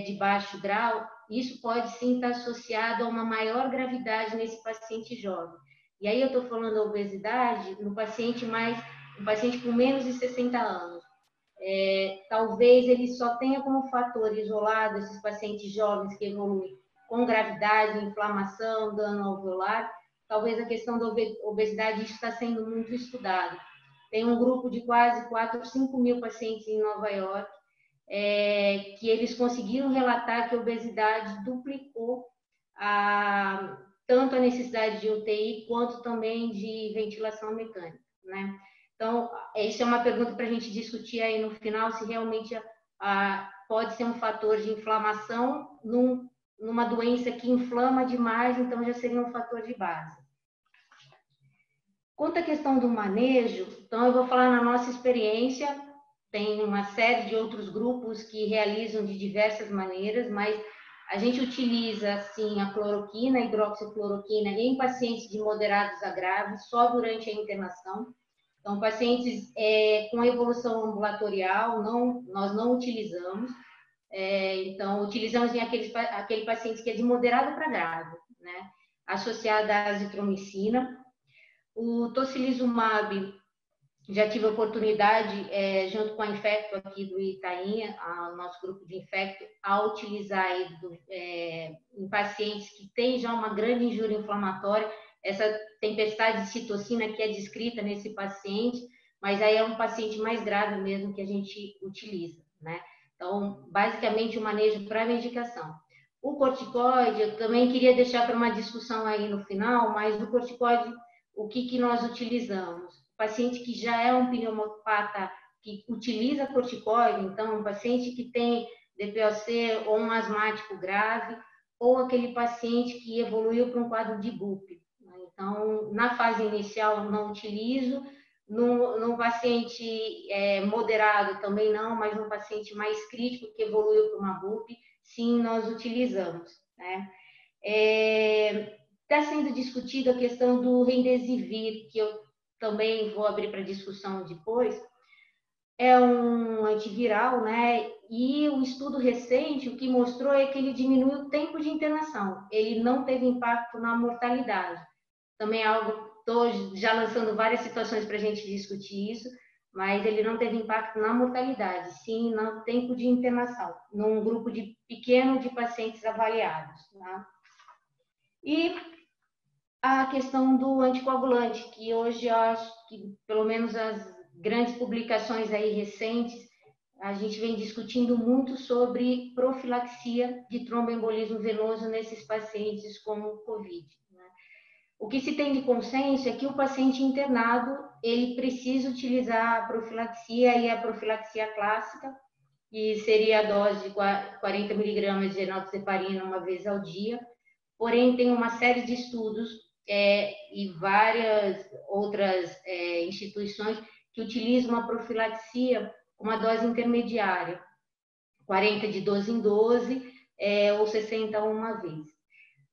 de baixo grau, isso pode sim estar associado a uma maior gravidade nesse paciente jovem. E aí eu estou falando da obesidade no paciente com menos de 60 anos. Talvez ele só tenha como fator isolado esses pacientes jovens que evoluem com gravidade, inflamação, dano alveolar. Talvez a questão da obesidade está sendo muito estudado. Tem um grupo de quase 4, 5 mil pacientes em Nova York, que eles conseguiram relatar que a obesidade duplicou tanto a necessidade de UTI quanto também de ventilação mecânica, né? Então, isso é uma pergunta para a gente discutir aí no final, se realmente pode ser um fator de inflamação numa doença que inflama demais, então já seria um fator de base. Quanto à questão do manejo, então eu vou falar na nossa experiência, tem uma série de outros grupos que realizam de diversas maneiras, mas a gente utiliza, assim, a cloroquina, a hidroxicloroquina em pacientes de moderados a graves, só durante a internação. Então, pacientes com evolução ambulatorial, nós não utilizamos. Então, utilizamos em aquele paciente que é de moderado para grave, né? Associada à azitromicina. O tocilizumab, já tive a oportunidade, junto com a Infecto aqui do Itaim, o nosso grupo de Infecto, a utilizar em pacientes que têm já uma grande injúria inflamatória, essa tempestade de citocina que é descrita nesse paciente, mas aí é um paciente mais grave mesmo que a gente utiliza, né? Então, basicamente, o manejo para medicação. O corticoide, eu também queria deixar para uma discussão aí no final, mas o corticoide, o que nós utilizamos? O paciente que já é um pneumopata que utiliza corticoide, então, um paciente que tem DPOC ou um asmático grave, ou aquele paciente que evoluiu para um quadro de BUP. Então, na fase inicial, não utilizo. No paciente moderado também não, mas no paciente mais crítico que evoluiu para uma BUP, sim, nós utilizamos, né? Está sendo discutida a questão do Remdesivir, que eu também vou abrir para discussão depois. É um antiviral, né? E o estudo recente, o que mostrou é que ele diminui o tempo de internação. Ele não teve impacto na mortalidade. Também é algo, estou já lançando várias situações para a gente discutir isso, mas ele não teve impacto na mortalidade, sim no tempo de internação, num grupo pequeno de pacientes avaliados. Tá? E a questão do anticoagulante, que hoje eu acho que, pelo menos as grandes publicações aí recentes, a gente vem discutindo muito sobre profilaxia de tromboembolismo venoso nesses pacientes com Covid. Né? O que se tem de consenso é que o paciente internado, ele precisa utilizar a profilaxia e a profilaxia clássica, que seria a dose de 40 miligramas de enoxaparina uma vez ao dia. Porém, tem uma série de estudos e várias outras instituições que utilizam a profilaxia com uma dose intermediária, 40 de 12 em 12 ou 60 uma vez.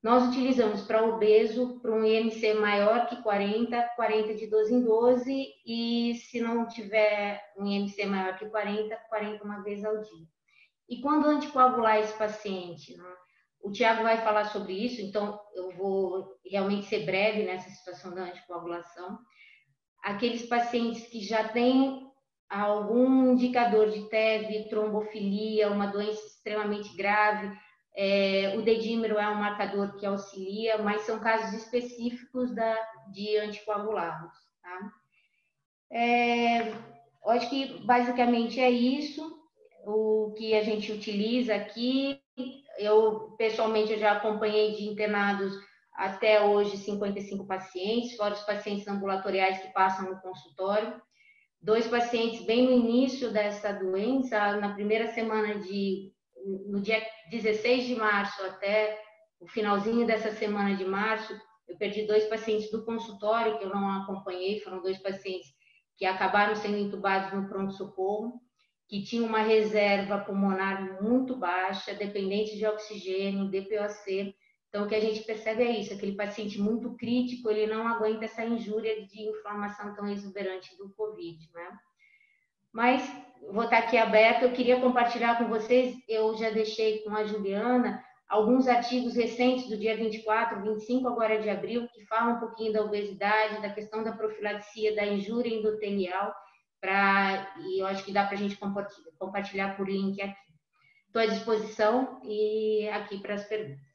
Nós utilizamos para obeso, para um IMC maior que 40, 40 de 12 em 12, e se não tiver um IMC maior que 40, 40 uma vez ao dia. E quando anticoagular esse paciente, né? O Tiago vai falar sobre isso, então eu vou realmente ser breve nessa situação da anticoagulação. Aqueles pacientes que já têm algum indicador de TEV, trombofilia, uma doença extremamente grave, o dedímero é um marcador que auxilia, mas são casos específicos de anticoagulados. Tá? Eu acho que basicamente é isso o que a gente utiliza aqui. Eu, pessoalmente, já acompanhei de internados até hoje 55 pacientes, fora os pacientes ambulatoriais que passam no consultório. 2 pacientes bem no início dessa doença, na primeira semana no dia 16 de março até o finalzinho dessa semana de março, eu perdi 2 pacientes do consultório que eu não acompanhei, foram 2 pacientes que acabaram sendo entubados no pronto-socorro, que tinham uma reserva pulmonar muito baixa, dependente de oxigênio, DPOC. Então, o que a gente percebe é isso, aquele paciente muito crítico, ele não aguenta essa injúria de inflamação tão exuberante do COVID, né? mas vou estar aqui aberto. Eu queria compartilhar com vocês, eu já deixei com a Juliana alguns artigos recentes do dia 24, 25 agora de abril, que falam um pouquinho da obesidade, da questão da profilaxia, da injúria endotelial, e eu acho que dá para a gente compartilhar por link aqui. Estou à disposição e aqui para as perguntas.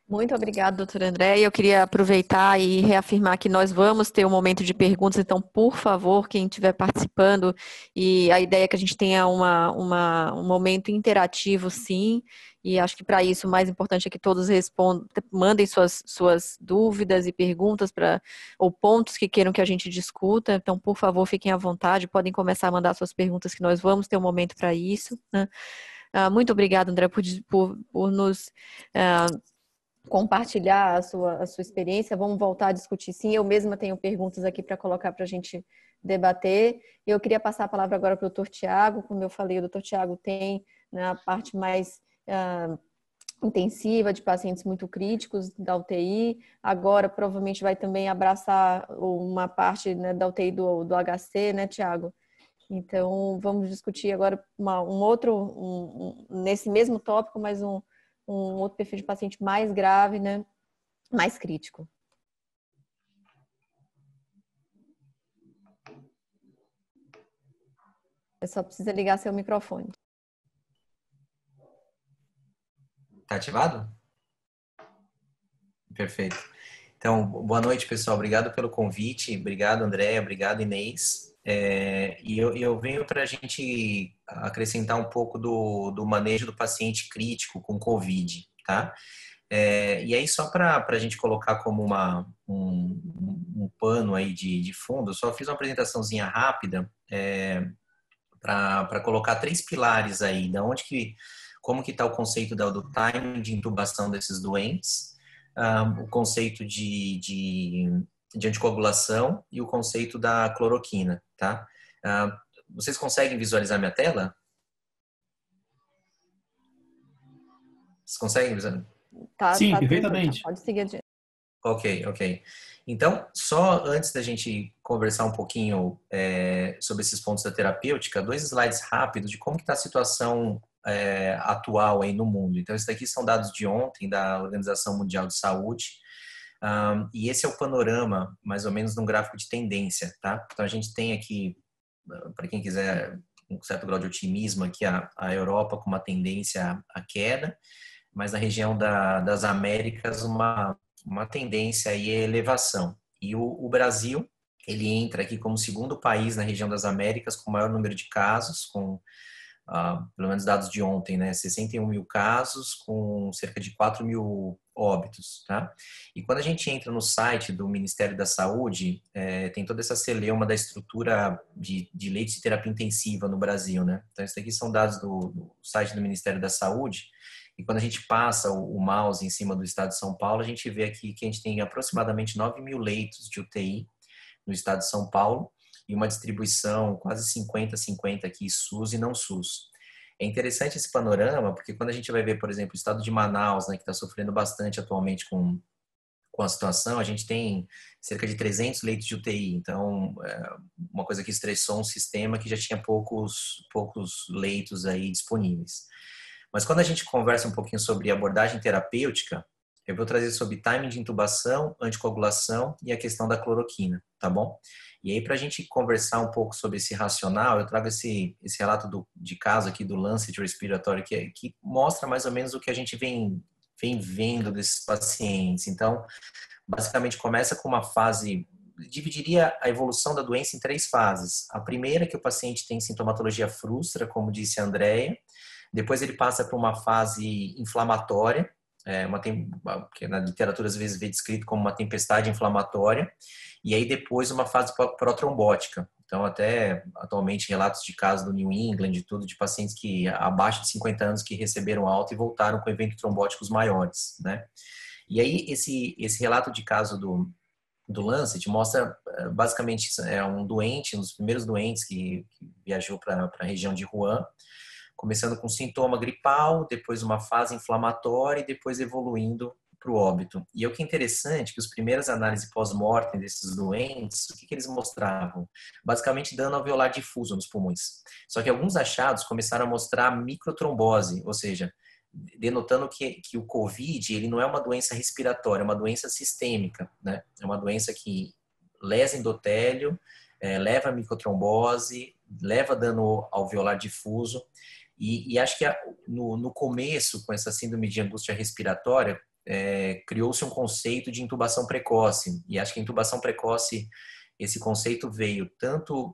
Muito obrigada, doutora André. Eu queria aproveitar e reafirmar que nós vamos ter um momento de perguntas, então, por favor, quem estiver participando, e a ideia é que a gente tenha um momento interativo, sim, e acho que para isso o mais importante é que todos respondam, mandem suas dúvidas e perguntas ou pontos que queiram que a gente discuta, então, por favor, fiquem à vontade, podem começar a mandar suas perguntas, que nós vamos ter um momento para isso, né? Muito obrigada, André, por nos compartilhar a sua experiência. Vamos voltar a discutir, sim. Eu mesma tenho perguntas aqui para colocar para a gente debater. Eu queria passar a palavra agora para o doutor Tiago. Como eu falei, o doutor Tiago tem, né, a parte mais intensiva de pacientes muito críticos da UTI. Agora, provavelmente, vai também abraçar uma parte, né, da UTI do HC, né, Tiago? Então, vamos discutir agora nesse mesmo tópico, mas um outro perfil de paciente mais grave, né? Mais crítico. Você só precisa ligar seu microfone. Tá ativado? Perfeito. Então, boa noite, pessoal. Obrigado pelo convite. Obrigado, André. Obrigado, Inês. E eu venho para a gente acrescentar um pouco do manejo do paciente crítico com COVID, tá? E aí, só para a gente colocar como um pano aí de fundo, só fiz uma apresentaçãozinha rápida para colocar 3 pilares aí, como que está o conceito do timing de intubação desses doentes, o conceito de anticoagulação e o conceito da cloroquina, tá? Vocês conseguem visualizar minha tela? Vocês conseguem visualizar? Sim, perfeitamente. Pode seguir adiante. Ok. Então, só antes da gente conversar um pouquinho sobre esses pontos da terapêutica, 2 slides rápidos de como está a situação atual aí no mundo. Então, esses daqui são dados de ontem da Organização Mundial de Saúde, e esse é o panorama, mais ou menos, num gráfico de tendência, tá? Então, a gente tem aqui, para quem quiser um certo grau de otimismo, aqui a Europa com uma tendência à queda, mas na região das Américas uma tendência aí à elevação. E o Brasil, ele entra aqui como segundo país na região das Américas com maior número de casos, com pelo menos dados de ontem, né, 61 mil casos com cerca de 4 mil óbitos, tá? E quando a gente entra no site do Ministério da Saúde, tem toda essa celeuma da estrutura de leitos de terapia intensiva no Brasil, né? Então, esses aqui são dados do site do Ministério da Saúde. E quando a gente passa o mouse em cima do estado de São Paulo, a gente vê aqui que a gente tem aproximadamente 9 mil leitos de UTI no estado de São Paulo e uma distribuição quase 50-50 aqui, SUS e não SUS. É interessante esse panorama, porque quando a gente vai ver, por exemplo, o estado de Manaus, né, que está sofrendo bastante atualmente com a situação, a gente tem cerca de 300 leitos de UTI. Então, uma coisa que estressou um sistema que já tinha poucos leitos aí disponíveis. Mas quando a gente conversa um pouquinho sobre abordagem terapêutica, eu vou trazer sobre timing de intubação, anticoagulação e a questão da cloroquina, tá bom? E aí, para a gente conversar um pouco sobre esse racional, eu trago esse relato de caso aqui do Lancet Respiratory, que mostra mais ou menos o que a gente vem vendo desses pacientes. Então, basicamente, começa com uma fase, dividiria a evolução da doença em 3 fases. A primeira, que o paciente tem sintomatologia frustra, como disse a Andrea. Depois ele passa para uma fase inflamatória, que na literatura às vezes vê descrito como uma tempestade inflamatória, e aí depois uma fase protrombótica. Então, até atualmente, relatos de casos do New England e tudo, de pacientes que abaixo de 50 anos que receberam alta e voltaram com eventos trombóticos maiores, né? E aí, esse relato de caso do Lancet mostra, basicamente, um doente, um dos primeiros doentes que viajou para a região de Wuhan, começando com sintoma gripal, depois uma fase inflamatória e depois evoluindo o óbito. E o que é interessante, que as primeiras análises pós-mortem desses doentes, o que eles mostravam? Basicamente dano alveolar difuso nos pulmões. Só que alguns achados começaram a mostrar microtrombose, ou seja, denotando que o COVID ele não é uma doença respiratória, é uma doença sistêmica, né? É uma doença que lesa endotélio, leva a microtrombose, leva dano alveolar difuso. E acho que no começo, com essa síndrome de angústia respiratória, criou-se um conceito de intubação precoce. E acho que a intubação precoce, esse conceito veio tanto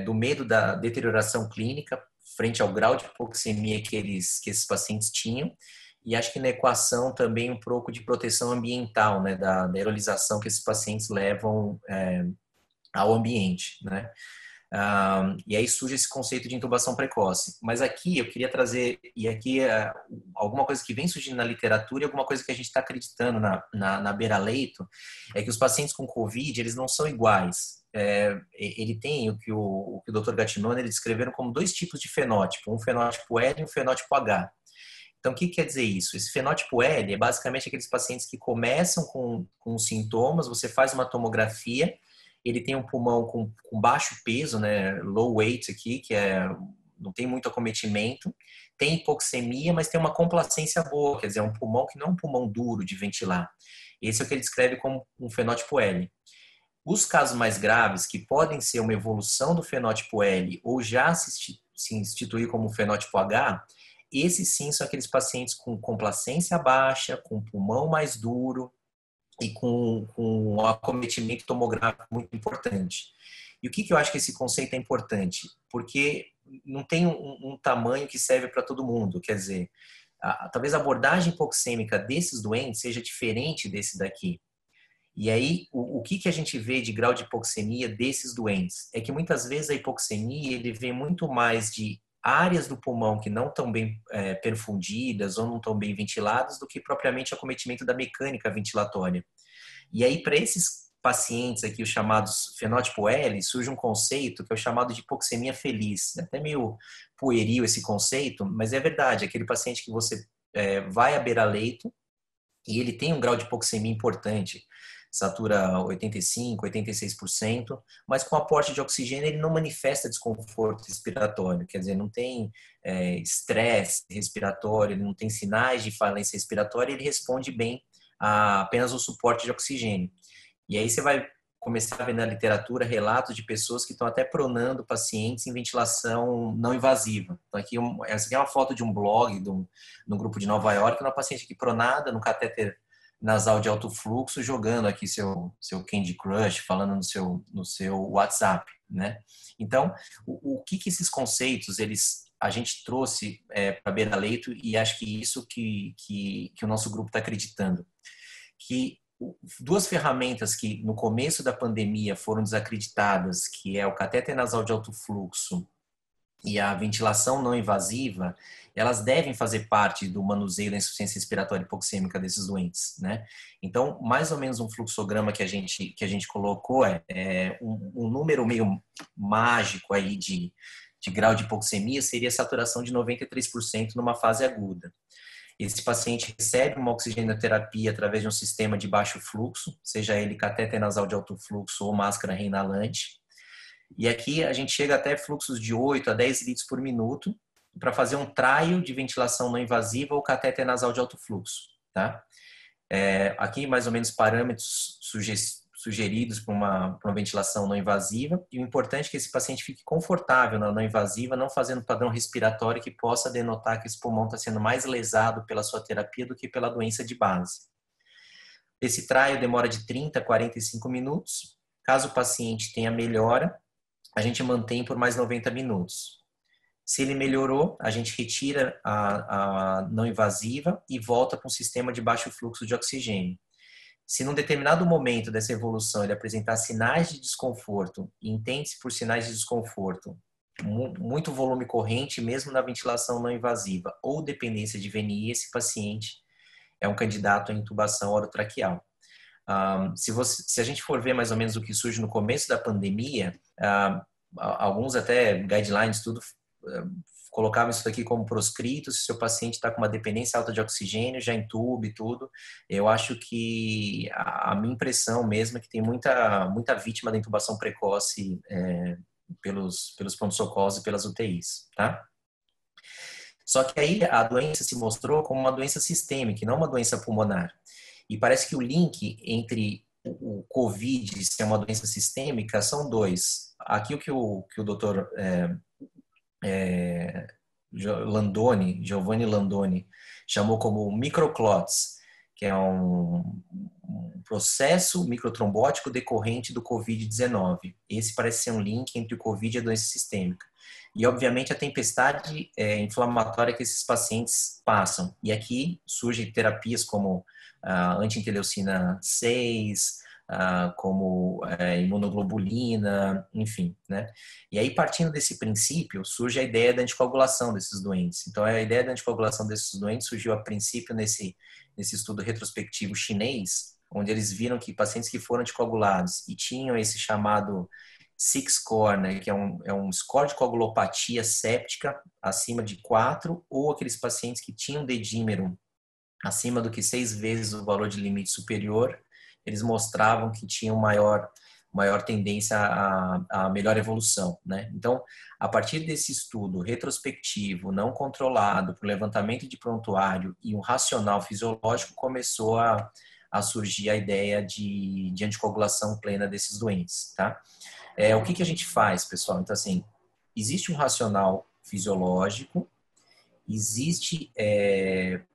do medo da deterioração clínica, frente ao grau de hipoxemia que esses pacientes tinham, e acho que na equação também um pouco de proteção ambiental, né, da aerolização que esses pacientes levam ao ambiente, né? E aí surge esse conceito de intubação precoce. Mas aqui eu queria trazer, e aqui alguma coisa que vem surgindo na literatura e alguma coisa que a gente está acreditando na beira-leito, é que os pacientes com COVID, eles não são iguais. Ele tem o que o Dr. Gattinone eles descreveram como dois tipos de fenótipo, um fenótipo L e um fenótipo H. Então, o que quer dizer isso? Esse fenótipo L é basicamente aqueles pacientes que começam com sintomas, você faz uma tomografia, ele tem um pulmão com baixo peso, né, low weight aqui, não tem muito acometimento, tem hipoxemia, mas tem uma complacência boa, quer dizer, é um pulmão que não é um pulmão duro de ventilar. Esse é o que ele descreve como um fenótipo L. Os casos mais graves, que podem ser uma evolução do fenótipo L ou já se instituir como fenótipo H, esses sim são aqueles pacientes com complacência baixa, com pulmão mais duro, e com um acometimento tomográfico muito importante. E o que eu acho que esse conceito é importante? Porque não tem um tamanho que serve para todo mundo. Quer dizer, talvez a abordagem hipoxêmica desses doentes seja diferente desse daqui. E aí, o que a gente vê de grau de hipoxemia desses doentes? É que muitas vezes a hipoxemia ele vem muito mais de áreas do pulmão que não estão bem perfundidas ou não estão bem ventiladas do que propriamente acometimento da mecânica ventilatória. E aí, para esses pacientes aqui, os chamados fenótipo L, surge um conceito que é o chamado de hipoxemia feliz. É até meio pueril esse conceito, mas é verdade. Aquele paciente que você vai à beira-leito e ele tem um grau de hipoxemia importante, satura 85%, 86%, mas com aporte de oxigênio ele não manifesta desconforto respiratório, quer dizer, não tem estresse respiratório, ele não tem sinais de falência respiratória, ele responde bem a apenas o suporte de oxigênio. E aí você vai começar a ver na literatura relatos de pessoas que estão até pronando pacientes em ventilação não invasiva. Então essa aqui é uma foto de um blog de um grupo de Nova York, uma paciente aqui pronada no catéter nasal de alto fluxo, jogando aqui seu Candy Crush, falando no seu WhatsApp, né? Então, o que esses conceitos, a gente trouxe para beira-leito, e acho que isso que o nosso grupo está acreditando, que duas ferramentas que no começo da pandemia foram desacreditadas, que é o catéter nasal de alto fluxo e a ventilação não invasiva, elas devem fazer parte do manuseio da insuficiência respiratória hipoxêmica desses doentes, né? Então, mais ou menos um fluxograma que a gente colocou um número meio mágico aí de grau de hipoxemia seria a saturação de 93% numa fase aguda. Esse paciente recebe uma oxigenoterapia através de um sistema de baixo fluxo, seja ele catéter nasal de alto fluxo ou máscara reinalante. E aqui a gente chega até fluxos de 8 a 10 litros por minuto para fazer um traio de ventilação não invasiva ou catéter nasal de alto fluxo, tá? Aqui mais ou menos parâmetros sugeridos para uma ventilação não invasiva, e o importante é que esse paciente fique confortável na não invasiva, não fazendo padrão respiratório que possa denotar que esse pulmão está sendo mais lesado pela sua terapia do que pela doença de base. Esse traio demora de 30 a 45 minutos. Caso o paciente tenha melhora, a gente mantém por mais 90 minutos. Se ele melhorou, a gente retira a não invasiva e volta para um sistema de baixo fluxo de oxigênio. Se num determinado momento dessa evolução ele apresentar sinais de desconforto, e entende-se por sinais de desconforto, muito volume corrente, mesmo na ventilação não invasiva, ou dependência de VNI, esse paciente é um candidato à intubação orotraqueal. Se a gente for ver mais ou menos o que surge no começo da pandemia, alguns até guidelines, tudo colocavam isso daqui como proscrito, se o seu paciente está com uma dependência alta de oxigênio, já entube e tudo. Eu acho que a minha impressão mesmo é que tem muita vítima da intubação precoce pelos pronto-socorros e pelas UTIs, tá? Só que aí a doença se mostrou como uma doença sistêmica, e não uma doença pulmonar. E parece que o link entre o COVID ser uma doença sistêmica são dois. Aqui o que o doutor Giovanni Landoni, chamou como microclots, que é um processo microtrombótico decorrente do COVID-19. Esse parece ser um link entre o COVID e a doença sistêmica. E, obviamente, a tempestade inflamatória que esses pacientes passam. E aqui surgem terapias como anti-interleucina 6, como imunoglobulina, enfim, né? E aí, partindo desse princípio, surge a ideia da anticoagulação desses doentes. Então, a ideia da anticoagulação desses doentes surgiu a princípio nesse estudo retrospectivo chinês, onde eles viram que pacientes que foram anticoagulados e tinham esse chamado SIX-score, né, que é um score de coagulopatia séptica acima de 4, ou aqueles pacientes que tinham dedímero acima do que 6 vezes o valor de limite superior, eles mostravam que tinham maior tendência a melhor evolução, né? Então, a partir desse estudo retrospectivo, não controlado, por levantamento de prontuário e um racional fisiológico, começou a surgir a ideia de anticoagulação plena desses doentes, tá? O que a gente faz, pessoal? Então, assim, existe um racional fisiológico,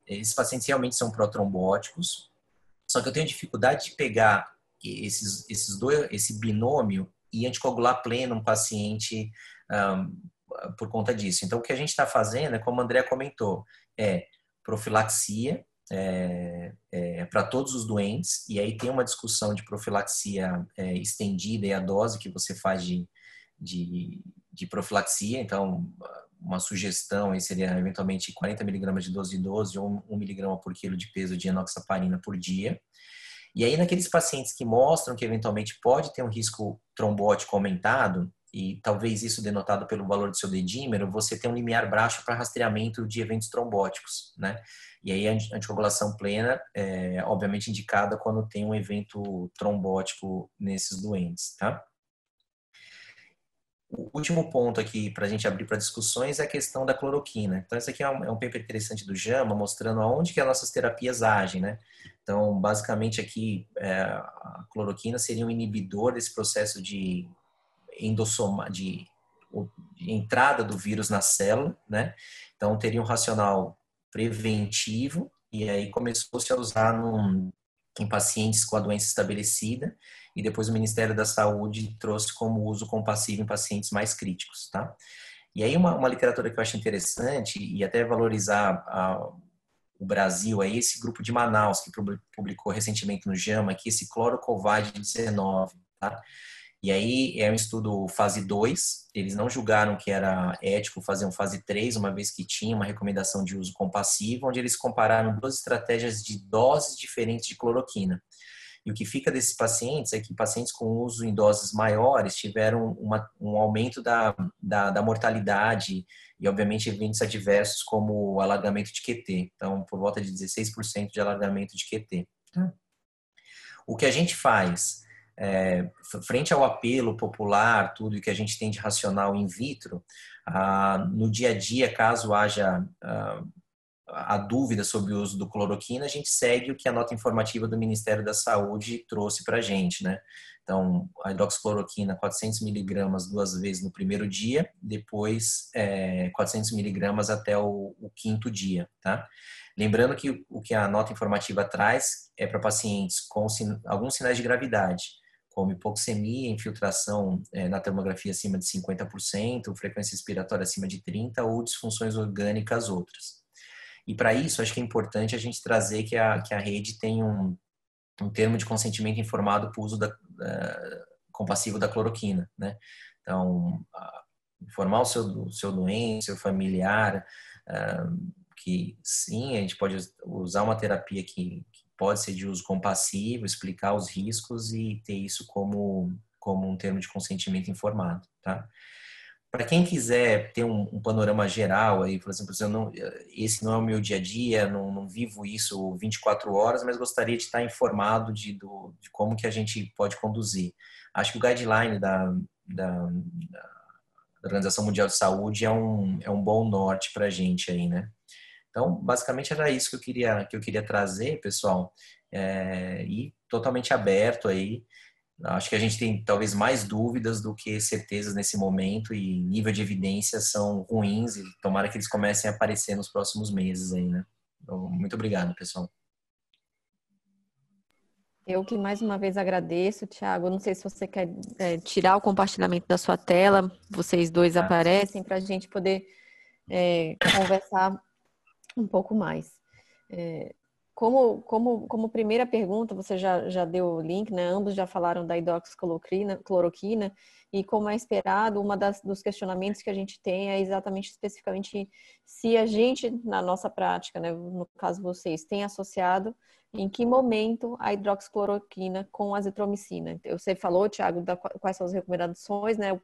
esses pacientes realmente são protrombóticos, só que eu tenho dificuldade de pegar esse binômio e anticoagular pleno um paciente por conta disso. Então, o que a gente está fazendo, como a Andrea comentou, profilaxia para todos os doentes, e aí tem uma discussão de profilaxia estendida e a dose que você faz de profilaxia. Então, uma sugestão aí seria eventualmente 40 miligramas de dose de 12 ou 1 miligrama por quilo de peso de enoxaparina por dia. E aí, naqueles pacientes que mostram que eventualmente pode ter um risco trombótico aumentado, e talvez isso denotado pelo valor do seu dedímero, você tem um limiar baixo para rastreamento de eventos trombóticos, né? E aí a anticoagulação plena é obviamente indicada quando tem um evento trombótico nesses doentes, tá? O último ponto aqui para a gente abrir para discussões é a questão da cloroquina. Então, esse aqui é um paper interessante do JAMA, mostrando aonde que as nossas terapias agem, né? Então, basicamente aqui, a cloroquina seria um inibidor desse processo de entrada do vírus na célula, né? Então, teria um racional preventivo, e aí começou-se a usar em pacientes com a doença estabelecida, e depois o Ministério da Saúde trouxe como uso compassivo em pacientes mais críticos, tá? E aí uma literatura que eu acho interessante, e até valorizar o Brasil, é esse grupo de Manaus, que publicou recentemente no JAMA, que esse clorocovid-19, tá? E aí é um estudo fase 2, eles não julgaram que era ético fazer um fase 3, uma vez que tinha uma recomendação de uso compassivo, onde eles compararam duas estratégias de doses diferentes de cloroquina. E o que fica desses pacientes é que pacientes com uso em doses maiores tiveram um aumento da mortalidade e, obviamente, eventos adversos como o alargamento de QT. Então, por volta de 16% de alargamento de QT. O que a gente faz, frente ao apelo popular, tudo que a gente tem de racional in vitro, no dia a dia, caso haja a dúvida sobre o uso do cloroquina, a gente segue o que a nota informativa do Ministério da Saúde trouxe para a gente, né? Então, a hidroxicloroquina, 400 miligramas 2 vezes no primeiro dia, depois 400 miligramas até o 5º dia, tá? Lembrando que o que a nota informativa traz é para pacientes com alguns sinais de gravidade, como hipoxemia, infiltração na termografia acima de 50%, frequência respiratória acima de 30% ou disfunções orgânicas outras. E para isso, acho que é importante a gente trazer que a rede tem um termo de consentimento informado para o uso compassivo da cloroquina, né? Então, informar o seu doente, seu familiar, que sim, a gente pode usar uma terapia que pode ser de uso compassivo, explicar os riscos e ter isso como um termo de consentimento informado, tá? para quem quiser ter um panorama geral aí, por exemplo, esse não é o meu dia a dia, não vivo isso 24 horas, mas gostaria de estar informado de como que a gente pode conduzir. Acho que o guideline da Organização Mundial de Saúde é um bom norte para a gente aí, né? Então, basicamente era isso que eu queria trazer, pessoal, e totalmente aberto aí. Acho que a gente tem talvez mais dúvidas do que certezas nesse momento e nível de evidência são ruins e tomara que eles comecem a aparecer nos próximos meses aí, né? Então, muito obrigado, pessoal. Eu que mais uma vez agradeço, Thiago. Não sei se você quer tirar o compartilhamento da sua tela, vocês dois aparecem para a gente poder conversar um pouco mais. Como primeira pergunta, você já deu o link, né? Ambos já falaram da hidroxicloroquina e como é esperado, dos questionamentos que a gente tem é exatamente, especificamente, se a gente, na nossa prática, né, no caso vocês, tem associado em que momento a hidroxicloroquina com azitromicina. Você falou, Thiago, quais são as recomendações, né? A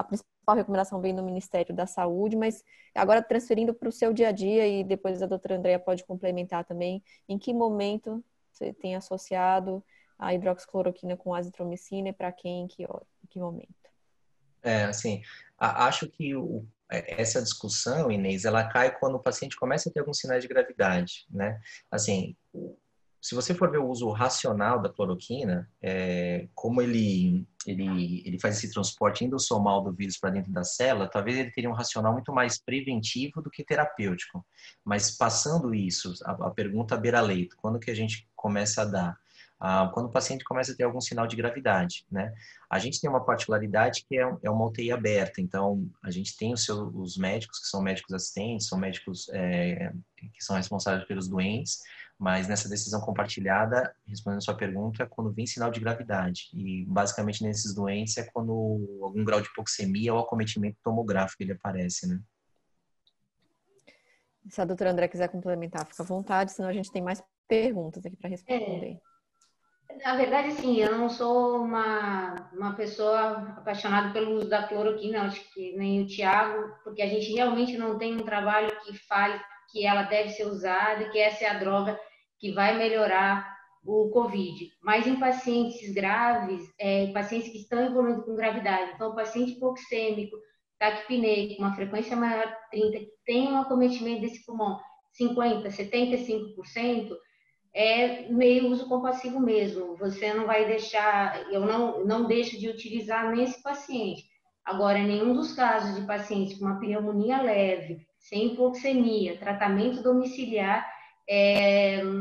principal recomendação vem do Ministério da Saúde, mas agora transferindo para o seu dia a dia e depois a doutora Andrea pode complementar também, em que momento você tem associado a hidroxicloroquina com azitromicina e para quem, em que momento? Assim, acho que essa discussão, Inês, ela cai quando o paciente começa a ter alguns sinais de gravidade, né? Assim, se você for ver o uso racional da cloroquina, como ele faz esse transporte endossomal do vírus para dentro da célula, talvez ele teria um racional muito mais preventivo do que terapêutico. Mas passando isso, a pergunta beira-leito, quando que a gente começa a dar? Quando o paciente começa a ter algum sinal de gravidade, né? A gente tem uma particularidade que é uma UTI aberta, então a gente tem os médicos, que são médicos assistentes, são médicos que são responsáveis pelos doentes, mas nessa decisão compartilhada, respondendo a sua pergunta, é quando vem sinal de gravidade. E basicamente nesses doentes é quando algum grau de hipoxemia ou acometimento tomográfico ele aparece, né? Se a doutora André quiser complementar, fica à vontade, senão a gente tem mais perguntas aqui para responder. Na verdade, sim, eu não sou uma pessoa apaixonada pelo uso da cloroquina, acho que nem o Thiago, porque a gente realmente não tem um trabalho que fale que ela deve ser usada e que essa é a droga que vai melhorar o Covid. Mas em pacientes graves, pacientes que estão evoluindo com gravidade, então paciente hipoxêmico, taquipneico, com uma frequência maior de 30, que tem um acometimento desse pulmão, 50%, 75%, é meio uso compassivo mesmo. Você não vai deixar, eu não deixo de utilizar nesse paciente. Agora, em nenhum dos casos de pacientes com uma pneumonia leve, sem hipoxemia, tratamento domiciliar,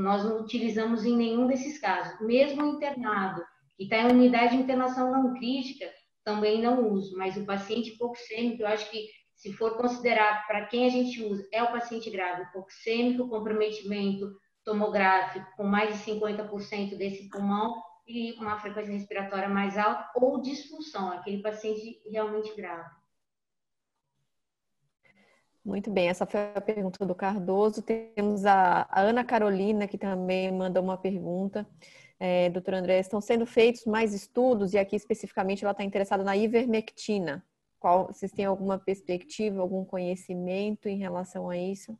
nós não utilizamos em nenhum desses casos. Mesmo internado, que está em unidade de internação não crítica, também não uso. Mas o paciente hipoxêmico, eu acho que se for considerar para quem a gente usa, é o paciente grave, hipoxêmico, comprometimento tomográfico com mais de 50% desse pulmão e uma frequência respiratória mais alta ou disfunção, aquele paciente realmente grave. Muito bem, essa foi a pergunta do Cardoso. Temos a Ana Carolina, que também mandou uma pergunta. Doutor André, estão sendo feitos mais estudos e aqui especificamente ela está interessada na ivermectina. Vocês têm alguma perspectiva, algum conhecimento em relação a isso?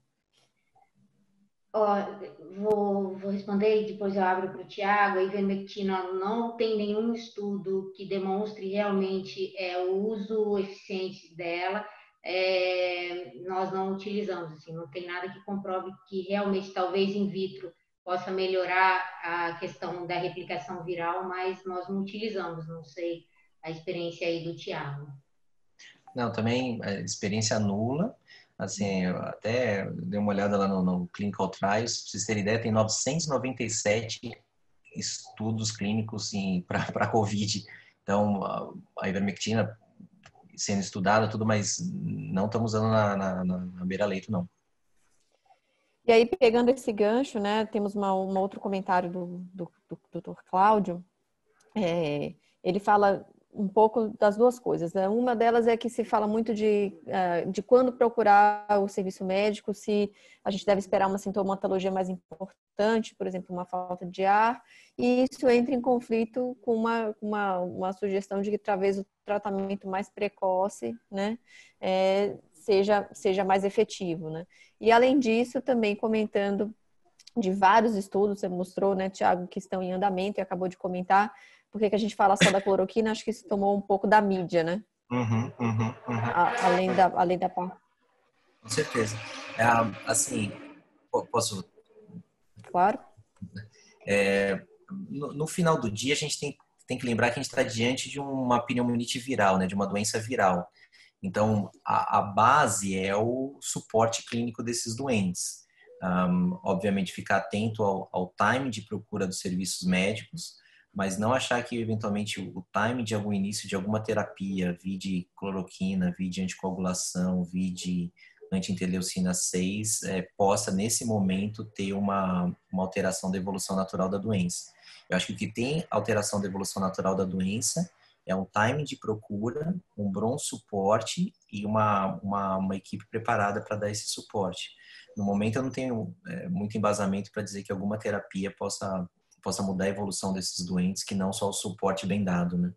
Vou responder e depois eu abro para o Thiago. A ivermectina não tem nenhum estudo que demonstre realmente o uso eficiente dela. Nós não utilizamos, assim, não tem nada que comprove que realmente, talvez in vitro, possa melhorar a questão da replicação viral, mas nós não utilizamos, não sei a experiência aí do Thiago. Não, também experiência nula. Assim, eu até dei uma olhada lá no Clinical Trials, para vocês terem ideia, tem 997 estudos clínicos para COVID. Então, a ivermectina sendo estudada, tudo, mas não estamos usando na beira-leito, não. E aí, pegando esse gancho, né, temos um outro comentário do Dr. Cláudio. Ele fala um pouco das duas coisas, né? Uma delas é que se fala muito de quando procurar o serviço médico, se a gente deve esperar uma sintomatologia mais importante, por exemplo, uma falta de ar, e isso entra em conflito com uma sugestão de que talvez tratamento mais precoce, né, seja mais efetivo, né? E além disso, também comentando de vários estudos, você mostrou, né, Tiago, que estão em andamento e acabou de comentar, porque que a gente fala só da cloroquina, acho que isso tomou um pouco da mídia, né? Além da parte. Com certeza. Assim, posso... Claro. No final do dia, a gente tem que lembrar que a gente está diante de uma pneumonite viral, né, de uma doença viral. Então, a base é o suporte clínico desses doentes. Obviamente, ficar atento ao time de procura dos serviços médicos, mas não achar que, eventualmente, o time de algum início de alguma terapia, vide cloroquina, vide anticoagulação, vide anti-interleucina 6, possa, nesse momento, ter uma alteração da evolução natural da doença. Eu acho que o que tem alteração da evolução natural da doença é um timing de procura, um bom suporte e uma equipe preparada para dar esse suporte. No momento, eu não tenho muito embasamento para dizer que alguma terapia possa mudar a evolução desses doentes, que não só o suporte bem dado, né?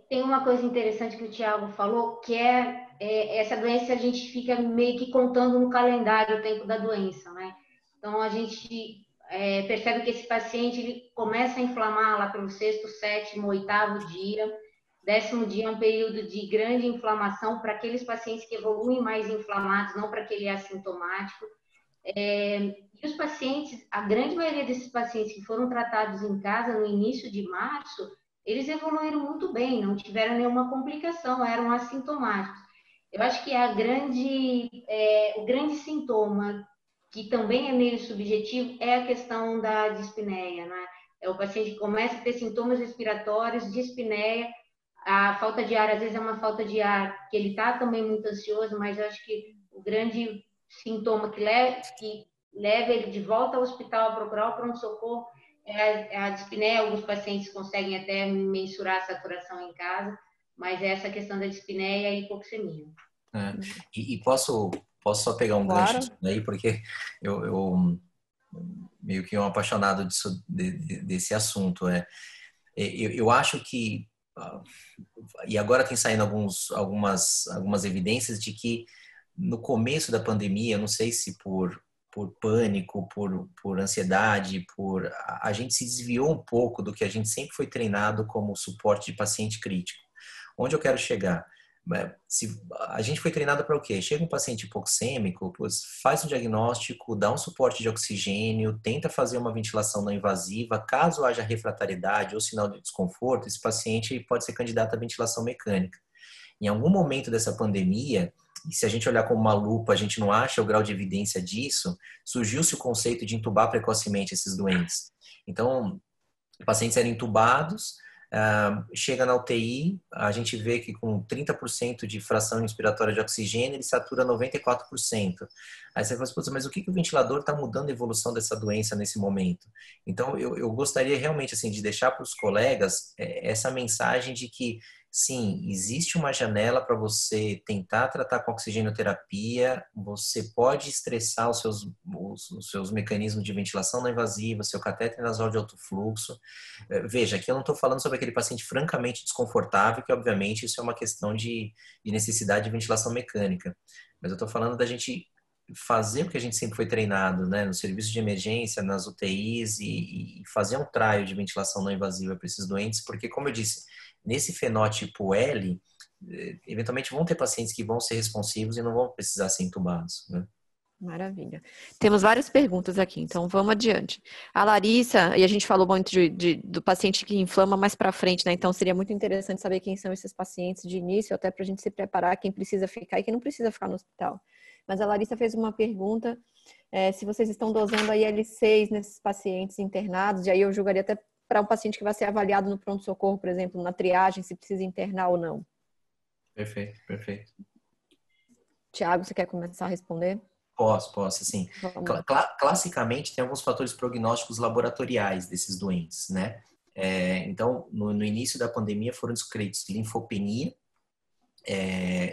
Tem uma coisa interessante que o Tiago falou, que essa doença a gente fica meio que contando no calendário o tempo da doença, né? Então, a gente percebe que esse paciente ele começa a inflamar lá pelo 6º, 7º, 8º dia. 10º dia é um período de grande inflamação para aqueles pacientes que evoluem mais inflamados, não para aquele assintomático. E os pacientes, a grande maioria desses pacientes que foram tratados em casa no início de março, eles evoluíram muito bem, não tiveram nenhuma complicação, eram assintomáticos. Eu acho que o grande sintoma, que também é meio subjetivo, é a questão da dispneia, né? O paciente começa a ter sintomas respiratórios, dispneia, a falta de ar, às vezes é uma falta de ar, que ele está também muito ansioso, mas eu acho que o grande sintoma que leva ele de volta ao hospital a procurar o pronto-socorro é a dispneia. Alguns pacientes conseguem até mensurar a saturação em casa, mas é essa questão da dispneia e hipoxemia. E posso só pegar um gancho aí, porque eu meio que um apaixonado desse assunto. Eu acho que, e agora tem saindo algumas evidências de que no começo da pandemia, não sei se por pânico, por ansiedade, a gente se desviou um pouco do que a gente sempre foi treinado como suporte de paciente crítico. Onde eu quero chegar? Se a gente foi treinado para o quê? Chega um paciente hipoxêmico, faz um diagnóstico, dá um suporte de oxigênio, tenta fazer uma ventilação não invasiva. Caso haja refratariedade ou sinal de desconforto, esse paciente pode ser candidato à ventilação mecânica. Em algum momento dessa pandemia, e se a gente olhar com uma lupa, a gente não acha o grau de evidência disso, surgiu-se o conceito de intubar precocemente esses doentes. Então, pacientes eram intubados, chega na UTI, a gente vê que com 30% de fração inspiratória de oxigênio, ele satura 94%. Aí você fala assim, mas o que o ventilador está mudando a evolução dessa doença nesse momento? Então, eu gostaria realmente assim, de deixar para os colegas essa mensagem de que, sim, existe uma janela para você tentar tratar com oxigenoterapia, você pode estressar os seus mecanismos de ventilação não invasiva, seu catéter nasal de alto fluxo. Veja, aqui eu não estou falando sobre aquele paciente francamente desconfortável, que obviamente isso é uma questão de necessidade de ventilação mecânica, mas eu estou falando da gente fazer o que a gente sempre foi treinado, né, no serviço de emergência, nas UTIs e fazer um trial de ventilação não invasiva para esses doentes, porque, como eu disse, nesse fenótipo L, eventualmente vão ter pacientes que vão ser responsivos e não vão precisar ser intubados, né? Maravilha. Temos várias perguntas aqui, então vamos adiante. A Larissa, e a gente falou muito do paciente que inflama mais para frente, né? Então seria muito interessante saber quem são esses pacientes de início, até para a gente se preparar, quem precisa ficar e quem não precisa ficar no hospital. Mas a Larissa fez uma pergunta, se vocês estão dosando a IL-6 nesses pacientes internados, e aí eu julgaria até para um paciente que vai ser avaliado no pronto-socorro, por exemplo, na triagem, se precisa internar ou não. Perfeito, perfeito. Tiago, você quer começar a responder? Posso, assim. Classicamente, tem alguns fatores prognósticos laboratoriais desses doentes, né? Então, no início da pandemia foram descritos linfopenia,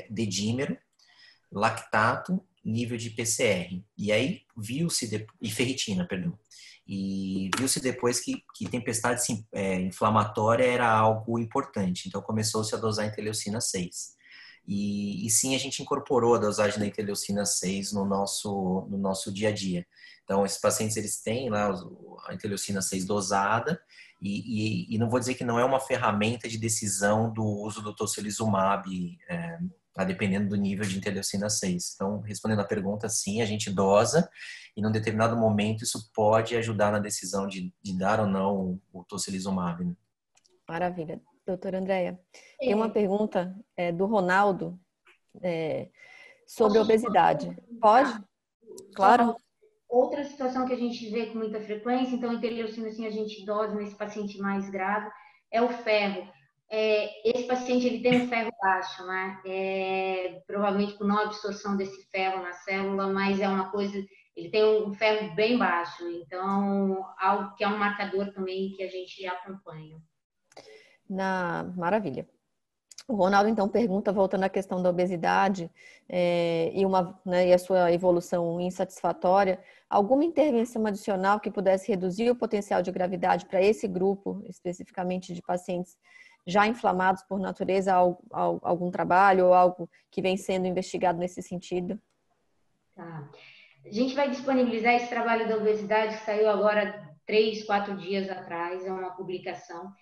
dedímero, lactato nível de PCR. E aí viu-se, e ferritina, perdão. E viu-se depois que tempestade inflamatória era algo importante. Então começou-se a dosar interleucina 6. E sim, a gente incorporou a dosagem da interleucina 6 no nosso dia a dia. Então, esses pacientes, eles têm lá a interleucina 6 dosada, e não vou dizer que não é uma ferramenta de decisão do uso do tocilizumab, dependendo do nível de interleucina 6. Então, respondendo a pergunta, sim, a gente dosa, e num determinado momento isso pode ajudar na decisão de dar ou não o tocilizumab. Né? Maravilha. Doutora Andréia, tem uma pergunta do Ronaldo sobre obesidade. Pode? Claro. Outra situação que a gente vê com muita frequência, então interleucina assim a gente dosa nesse paciente mais grave, é o ferro. Esse paciente ele tem um ferro baixo, né? Provavelmente por não absorção desse ferro na célula, mas é uma coisa, ele tem um ferro bem baixo, então algo que é um marcador também que a gente acompanha. Maravilha. O Ronaldo, então, pergunta, voltando à questão da obesidade e a sua evolução insatisfatória, alguma intervenção adicional que pudesse reduzir o potencial de gravidade para esse grupo, especificamente de pacientes já inflamados por natureza, algum trabalho ou algo que vem sendo investigado nesse sentido? Tá. A gente vai disponibilizar esse trabalho da obesidade que saiu agora 3, 4 dias atrás, é uma publicação.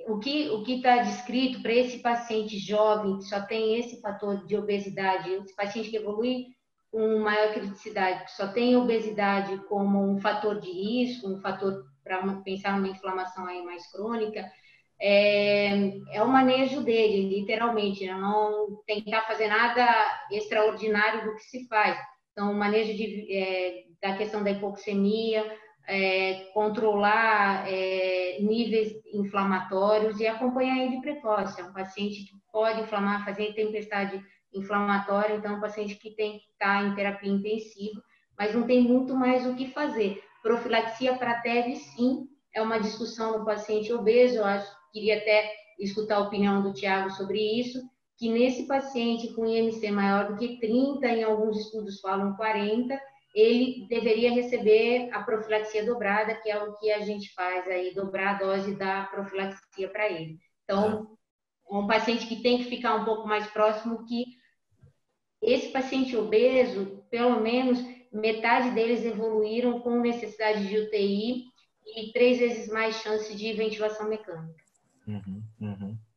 O que está descrito para esse paciente jovem que só tem esse fator de obesidade, esse paciente que evolui com maior criticidade, que só tem obesidade como um fator de risco, um fator para pensar numa inflamação aí mais crônica, o manejo dele, literalmente, não tentar fazer nada extraordinário do que se faz. Então, o manejo da questão da hipoxemia, controlar níveis inflamatórios e acompanhar ele precoce. É um paciente que pode inflamar, fazer tempestade inflamatória, então é um paciente que tem que estar em terapia intensiva, mas não tem muito mais o que fazer. Profilaxia para TEV, sim, é uma discussão no paciente obeso, eu queria até escutar a opinião do Tiago sobre isso, que nesse paciente com IMC maior do que 30, em alguns estudos falam 40, ele deveria receber a profilaxia dobrada, que é o que a gente faz aí, dobrar a dose da profilaxia para ele. Então, é um paciente que tem que ficar um pouco mais próximo, que esse paciente obeso, pelo menos metade deles evoluíram com necessidade de UTI e 3 vezes mais chance de ventilação mecânica.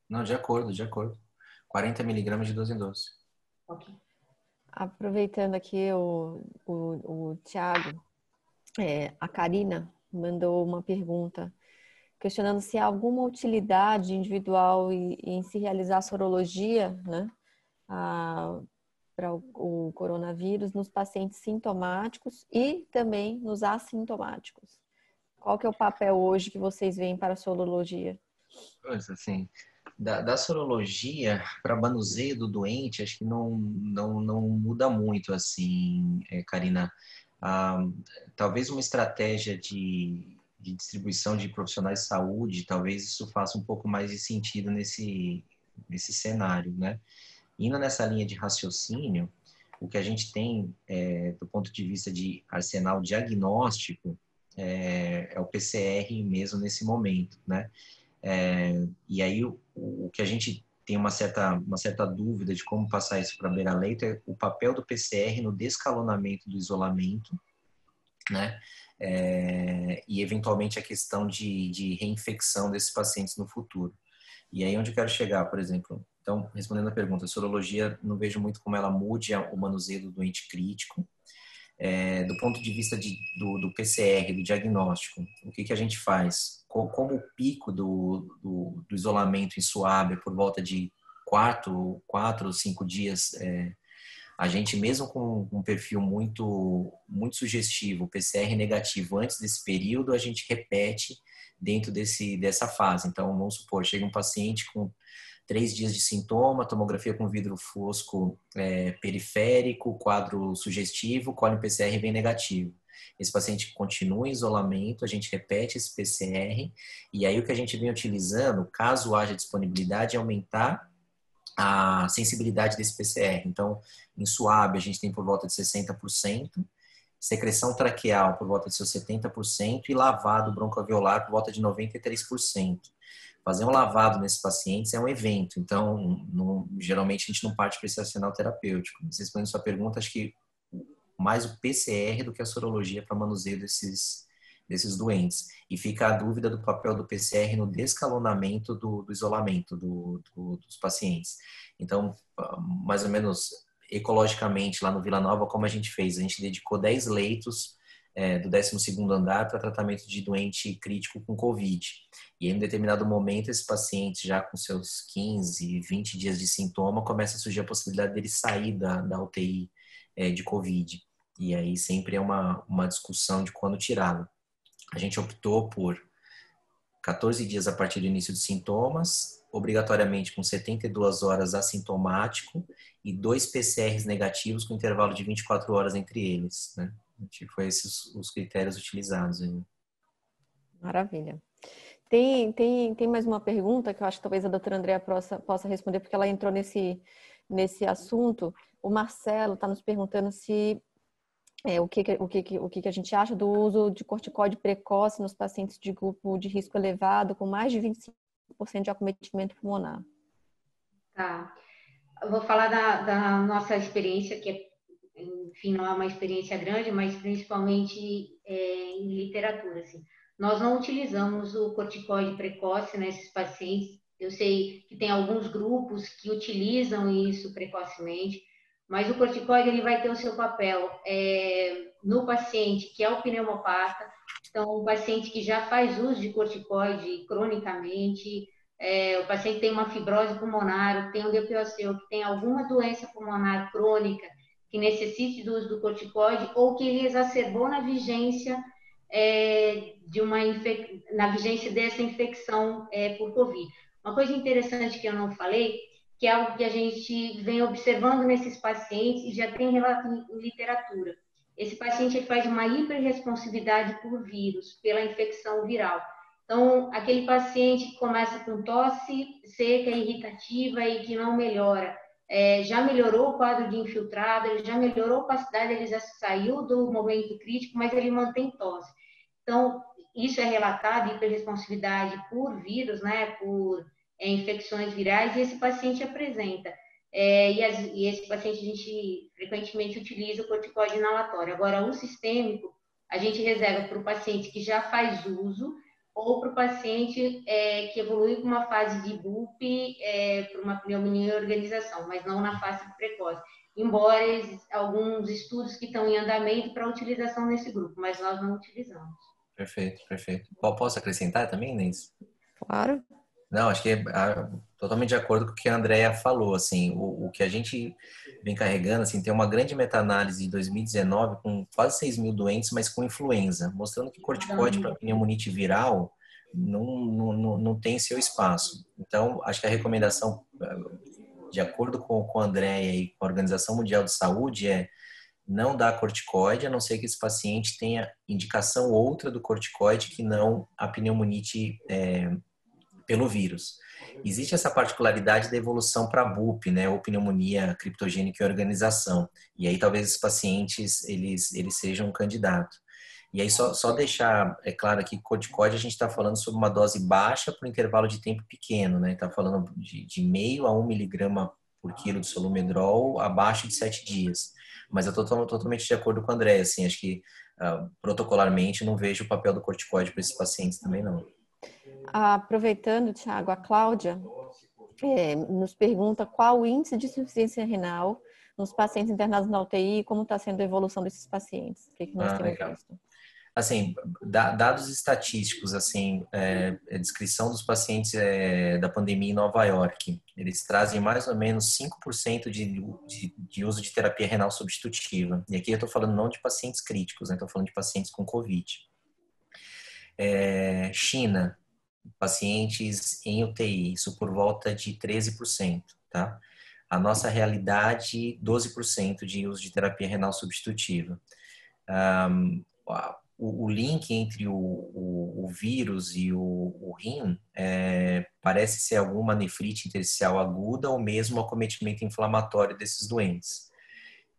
Não, de acordo. 40 miligramas de 12 em 12. Ok. Aproveitando aqui o Tiago, a Karina mandou uma pergunta questionando se há alguma utilidade individual em se realizar sorologia, né, para o coronavírus nos pacientes sintomáticos e também nos assintomáticos. Qual que é o papel hoje que vocês veem para a sorologia? Pois, assim, da sorologia para manuseio do doente, acho que não muda muito, assim, Karina. Talvez uma estratégia de distribuição de profissionais de saúde, talvez isso faça um pouco mais de sentido nesse cenário, né? Indo nessa linha de raciocínio, o que a gente tem do ponto de vista de arsenal diagnóstico é o PCR mesmo nesse momento, né? E aí o que a gente tem uma certa dúvida de como passar isso para beira-leito é o papel do PCR no descalonamento do isolamento, né? E eventualmente a questão de reinfecção desses pacientes no futuro. E aí onde eu quero chegar, por exemplo, então, respondendo a pergunta, a sorologia não vejo muito como ela mude o manuseio do doente crítico. Do ponto de vista do PCR, do diagnóstico, o que a gente faz? Como o pico do isolamento em Suábia por volta de 4 ou 5 dias, a gente mesmo com um perfil muito sugestivo, PCR negativo antes desse período, a gente repete dentro dessa fase. Então, vamos supor, chega um paciente com 3 dias de sintoma, tomografia com vidro fosco periférico, quadro sugestivo, colhe PCR vem negativo. Esse paciente continua em isolamento, a gente repete esse PCR, e aí o que a gente vem utilizando, caso haja disponibilidade, é aumentar a sensibilidade desse PCR. Então, em suave, a gente tem por volta de 60%, secreção traqueal por volta de seus 70% e lavado broncoalveolar por volta de 93%. Fazer um lavado nesses pacientes é um evento, então geralmente a gente não parte para esse arsenal terapêutico. Respondendo a sua pergunta, acho que mais o PCR do que a sorologia para manuseio desses doentes. E fica a dúvida do papel do PCR no descalonamento do isolamento dos pacientes. Então, mais ou menos ecologicamente, lá no Vila Nova, como a gente fez? A gente dedicou 10 leitos do 12º andar para tratamento de doente crítico com Covid. E em um determinado momento, esse paciente, já com seus 15, 20 dias de sintoma, começa a surgir a possibilidade dele sair da UTI de Covid. E aí sempre é uma discussão de quando tirá-lo. A gente optou por 14 dias a partir do início dos sintomas, obrigatoriamente com 72 horas assintomático e 2 PCRs negativos com intervalo de 24 horas entre eles, né? Foi esses os critérios utilizados aí. Maravilha. Tem mais uma pergunta que eu acho que talvez a doutora Andrea possa responder, porque ela entrou nesse assunto. O Marcelo está nos perguntando se o que a gente acha do uso de corticoide precoce nos pacientes de grupo de risco elevado com mais de 25% de acometimento pulmonar. Tá. Eu vou falar da nossa experiência, que enfim, não é uma experiência grande, mas principalmente em literatura, assim. Nós não utilizamos o corticoide precoce nesses pacientes. Eu sei que tem alguns grupos que utilizam isso precocemente, mas o corticoide ele vai ter o seu papel no paciente que é o pneumopata, então o paciente que já faz uso de corticoide cronicamente, o paciente tem uma fibrose pulmonar, tem um DPOC, que tem alguma doença pulmonar crônica que necessite do uso do corticoide ou que ele exacerbou na vigência na vigência dessa infecção por Covid. Uma coisa interessante que eu não falei, que é algo que a gente vem observando nesses pacientes e já tem relato em literatura. Esse paciente ele faz uma hiperresponsividade por vírus, pela infecção viral. Então, aquele paciente que começa com tosse seca, irritativa e que não melhora, já melhorou o quadro de infiltrado, ele já melhorou a opacidade, ele já saiu do momento crítico, mas ele mantém tosse. Então, isso é relatado, hiperresponsividade por vírus, né, por infecções virais, e esse paciente apresenta. E esse paciente a gente frequentemente utiliza o corticoide inalatório. Agora, o sistêmico, a gente reserva para o paciente que já faz uso ou para o paciente que evolui com uma fase de BUP para uma pneumonia e organização, mas não na fase precoce. Embora alguns estudos que estão em andamento para utilização nesse grupo, mas nós não utilizamos. Perfeito, perfeito. Posso acrescentar também, Inês? Claro. Não, acho que é totalmente de acordo com o que a Andrea falou, assim, o que a gente vem carregando, assim, tem uma grande meta-análise de 2019 com quase 6 mil doentes, mas com influenza, mostrando que corticoide para pneumonite viral não tem seu espaço. Então, acho que a recomendação, de acordo com a Andrea e com a Organização Mundial de Saúde, é não dar corticoide, a não ser que esse paciente tenha indicação outra do corticoide que não a pneumonite pelo vírus. Existe essa particularidade da evolução para BUP, né, ou pneumonia criptogênica em organização. E aí talvez esses pacientes eles sejam um candidato. E aí só deixar claro aqui que corticoide a gente está falando sobre uma dose baixa por intervalo de tempo pequeno, né? Está falando de meio a 1 miligrama por quilo de solumedrol abaixo de 7 dias. Mas eu estou totalmente de acordo com o André, assim, acho que protocolarmente não vejo o papel do corticoide para esses pacientes também não. Aproveitando, Thiago, a Cláudia nos pergunta qual o índice de insuficiência renal nos pacientes internados na UTI e como está sendo a evolução desses pacientes. O que nós temos visto? Assim, dados estatísticos, assim, a descrição dos pacientes da pandemia em Nova York, eles trazem mais ou menos 5% de uso de terapia renal substitutiva. E aqui eu estou falando não de pacientes críticos, estou falando de pacientes com Covid. China, pacientes em UTI, isso por volta de 13%, tá? A nossa realidade, 12% de uso de terapia renal substitutiva. o link entre o vírus e o rim parece ser alguma nefrite intersticial aguda ou mesmo acometimento inflamatório desses doentes.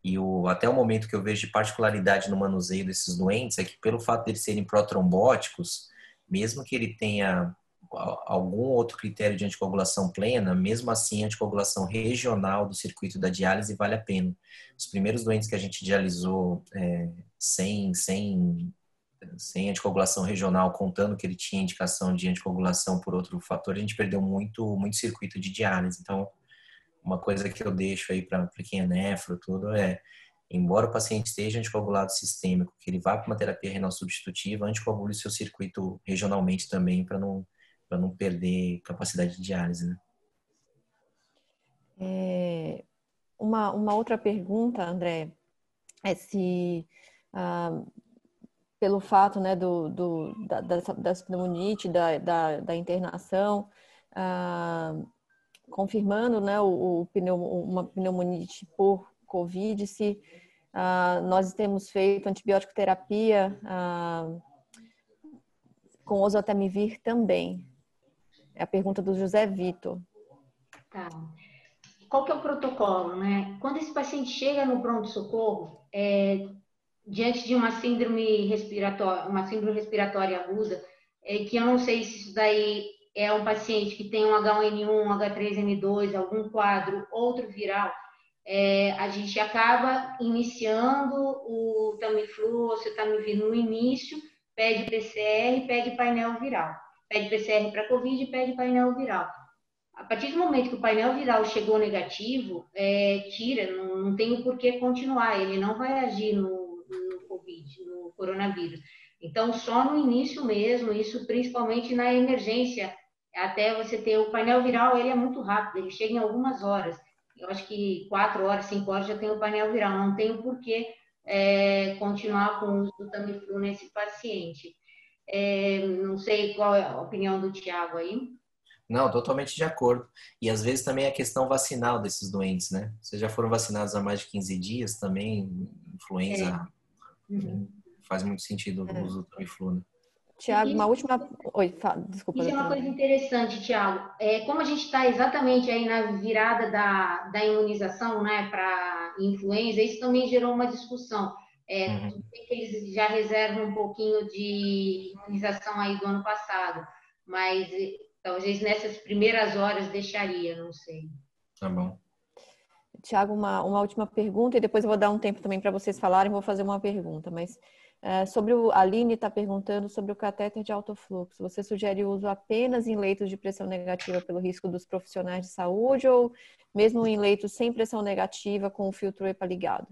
E até o momento que eu vejo de particularidade no manuseio desses doentes é que pelo fato de eles serem protrombóticos, mesmo que ele tenha algum outro critério de anticoagulação plena, mesmo assim a anticoagulação regional do circuito da diálise vale a pena. Os primeiros doentes que a gente dialisou sem anticoagulação regional, contando que ele tinha indicação de anticoagulação por outro fator, a gente perdeu muito circuito de diálise. Então, uma coisa que eu deixo aí para quem é nefro, tudo embora o paciente esteja anticoagulado sistêmico, que ele vá para uma terapia renal substitutiva, anticoagule o seu circuito regionalmente também, para não perder capacidade de diálise, né? Uma outra pergunta, André, é se pelo fato, né, da pneumonite, da internação, confirmando, né, uma pneumonite por COVID, se nós temos feito antibiótico terapia com oseltamivir também. É a pergunta do José Vitor. Tá. Qual que é o protocolo, né? Quando esse paciente chega no pronto-socorro, diante de uma síndrome respiratória aguda, que eu não sei se isso daí é um paciente que tem um H1N1, H3N2, algum quadro, outro viral, a gente acaba iniciando o Tamiflu ou Oseltamivir no início, pede PCR, pede painel viral. Pede PCR para COVID e pede painel viral. A partir do momento que o painel viral chegou negativo, tira, não tem o porquê continuar, ele não vai agir no COVID, no coronavírus. Então, só no início mesmo, isso principalmente na emergência, até você ter o painel viral, ele é muito rápido, ele chega em algumas horas. Eu acho que 4 horas, 5 horas já tem o painel viral, não tem o porquê continuar com o uso do Tamiflu nesse paciente. Não sei qual é a opinião do Tiago aí. Não, totalmente de acordo. E às vezes também a questão vacinal desses doentes, né? Vocês já foram vacinados há mais de 15 dias também, influenza, faz muito sentido o uso do Tamiflu, né? Tiago, uma última... Oi, desculpa. Isso é uma coisa interessante, Tiago. Como a gente está exatamente aí na virada da imunização, né, para influenza, isso também gerou uma discussão. Tudo bem que eles já reservam um pouquinho de imunização aí do ano passado, mas talvez nessas primeiras horas deixaria, não sei. Tá bom. Tiago, uma última pergunta e depois eu vou dar um tempo também para vocês falarem, vou fazer uma pergunta, mas a Aline está perguntando sobre o catéter de alto fluxo. Você sugere o uso apenas em leitos de pressão negativa pelo risco dos profissionais de saúde ou mesmo em leitos sem pressão negativa com o filtro EPA ligado?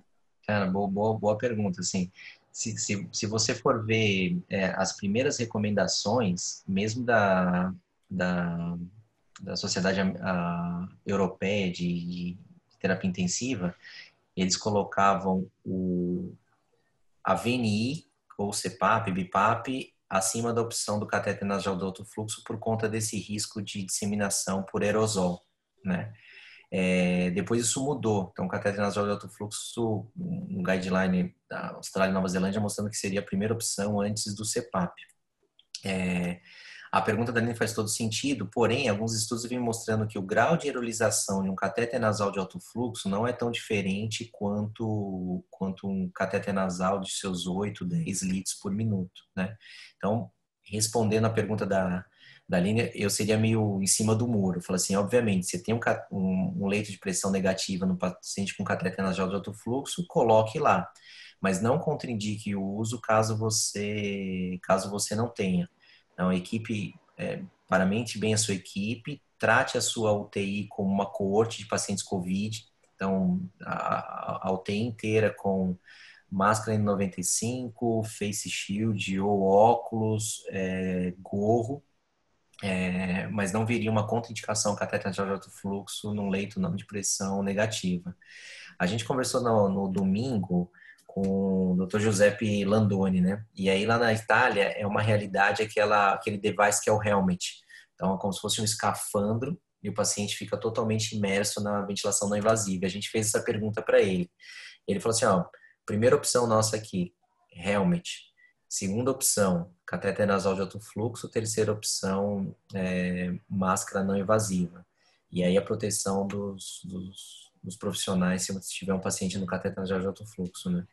Cara, boa pergunta, assim. Se você for ver as primeiras recomendações, mesmo da Sociedade Europeia de Terapia Intensiva, eles colocavam a VNI, ou CPAP, BIPAP, acima da opção do catéter nasal de alto fluxo por conta desse risco de disseminação por aerosol, né? Depois isso mudou. Então, o catéter nasal de alto fluxo, um guideline da Austrália e Nova Zelândia mostrando que seria a primeira opção antes do CPAP. A pergunta da Aline faz todo sentido, porém, alguns estudos vêm mostrando que o grau de aerolização de um catéter nasal de alto fluxo não é tão diferente quanto um catéter nasal de seus 8, 10 litros por minuto, né? Então, respondendo a pergunta da Aline, eu seria meio em cima do muro. Eu falo assim, obviamente, você tem um leito de pressão negativa no paciente com catéter nasal de alto fluxo, coloque lá, mas não contraindique o uso caso você não tenha. Então, a equipe, paramente bem a sua equipe, trate a sua UTI como uma coorte de pacientes COVID. Então, a UTI inteira com máscara N95, face shield ou óculos, gorro, mas não viria uma contraindicação catéter nasal de alto fluxo num leito não de pressão negativa. A gente conversou no domingo com o Dr. Giuseppe Landoni, né? E aí lá na Itália é uma realidade aquele device que é o helmet. Então é como se fosse um escafandro e o paciente fica totalmente imerso na ventilação não invasiva. A gente fez essa pergunta para ele. Ele falou assim, primeira opção nossa aqui, helmet. Segunda opção, catéter nasal de alto fluxo. Terceira opção, máscara não invasiva. E aí a proteção dos profissionais se tiver um paciente no catéter nasal de alto fluxo, né?